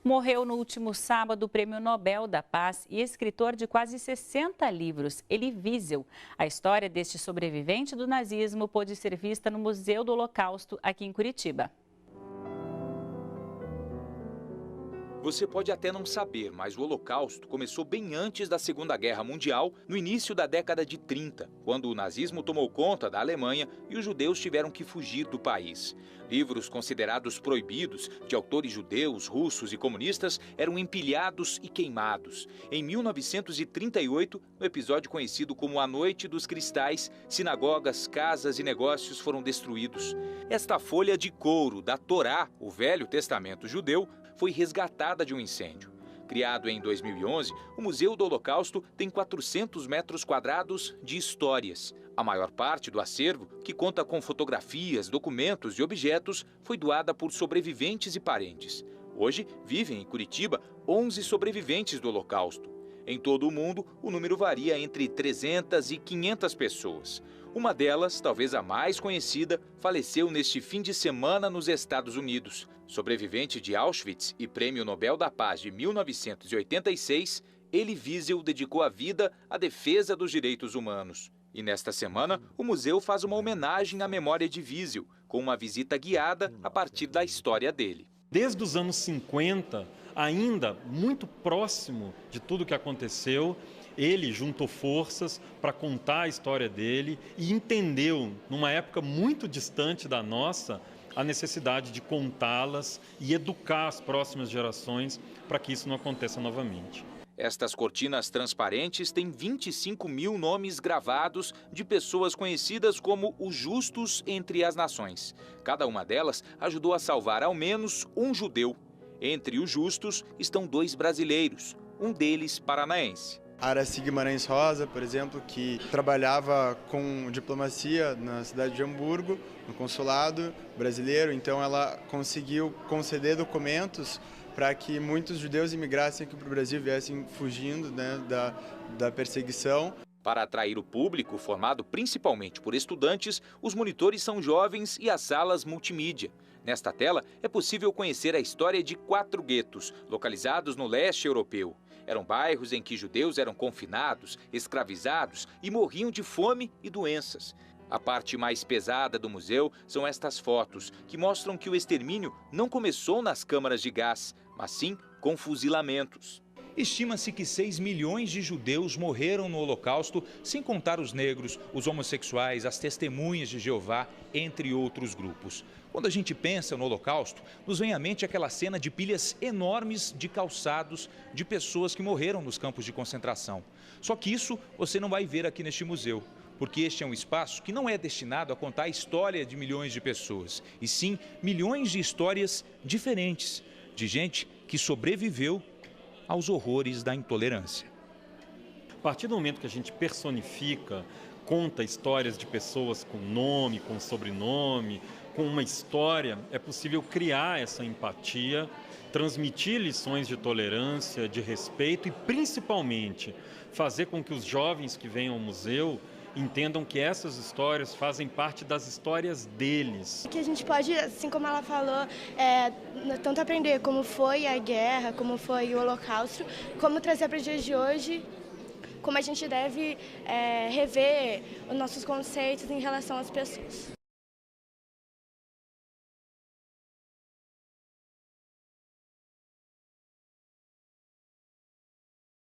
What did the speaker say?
Morreu no último sábado o Prêmio Nobel da Paz e escritor de quase 60 livros, Elie Wiesel. A história deste sobrevivente do nazismo pôde ser vista no Museu do Holocausto, aqui em Curitiba. Você pode até não saber, mas o Holocausto começou bem antes da Segunda Guerra Mundial, no início da década de 30, quando o nazismo tomou conta da Alemanha e os judeus tiveram que fugir do país. Livros considerados proibidos, de autores judeus, russos e comunistas, eram empilhados e queimados. Em 1938, no episódio conhecido como A Noite dos Cristais, sinagogas, casas e negócios foram destruídos. Esta folha de couro da Torá, o Velho Testamento judeu, foi resgatada de um incêndio. Criado em 2011, o Museu do Holocausto tem 400 metros quadrados de histórias. A maior parte do acervo, que conta com fotografias, documentos e objetos, foi doada por sobreviventes e parentes. Hoje, vivem em Curitiba 11 sobreviventes do Holocausto. Em todo o mundo, o número varia entre 300 e 500 pessoas. Uma delas, talvez a mais conhecida, faleceu neste fim de semana nos Estados Unidos. Sobrevivente de Auschwitz e Prêmio Nobel da Paz de 1986, Elie Wiesel dedicou a vida à defesa dos direitos humanos. E nesta semana, o museu faz uma homenagem à memória de Wiesel, com uma visita guiada a partir da história dele. Desde os anos 50, ainda muito próximo de tudo que aconteceu, ele juntou forças para contar a história dele e entendeu, numa época muito distante da nossa, a necessidade de contá-las e educar as próximas gerações para que isso não aconteça novamente. Estas cortinas transparentes têm 25 mil nomes gravados de pessoas conhecidas como os justos entre as nações. Cada uma delas ajudou a salvar ao menos um judeu. Entre os justos estão 2 brasileiros, um deles paranaense. Aracy Guimarães Rosa, por exemplo, que trabalhava com diplomacia na cidade de Hamburgo, no consulado brasileiro, então ela conseguiu conceder documentos para que muitos judeus imigrassem aqui para o Brasil, viessem fugindo, né, da perseguição. Para atrair o público, formado principalmente por estudantes, os monitores são jovens e as salas multimídia. Nesta tela, é possível conhecer a história de 4 guetos, localizados no leste europeu. Eram bairros em que judeus eram confinados, escravizados e morriam de fome e doenças. A parte mais pesada do museu são estas fotos, que mostram que o extermínio não começou nas câmaras de gás, mas sim com fuzilamentos. Estima-se que 6 milhões de judeus morreram no Holocausto, sem contar os negros, os homossexuais, as testemunhas de Jeová, entre outros grupos. Quando a gente pensa no Holocausto, nos vem à mente aquela cena de pilhas enormes de calçados de pessoas que morreram nos campos de concentração. Só que isso você não vai ver aqui neste museu, porque este é um espaço que não é destinado a contar a história de milhões de pessoas, e sim milhões de histórias diferentes, de gente que sobreviveu aos horrores da intolerância. A partir do momento que a gente personifica, conta histórias de pessoas com nome, com sobrenome, com uma história, é possível criar essa empatia, transmitir lições de tolerância, de respeito e, principalmente, fazer com que os jovens que venham ao museu entendam que essas histórias fazem parte das histórias deles. Que a gente pode, assim como ela falou, tanto aprender como foi a guerra, como foi o Holocausto, como trazer para os dias de hoje, como a gente deve rever os nossos conceitos em relação às pessoas.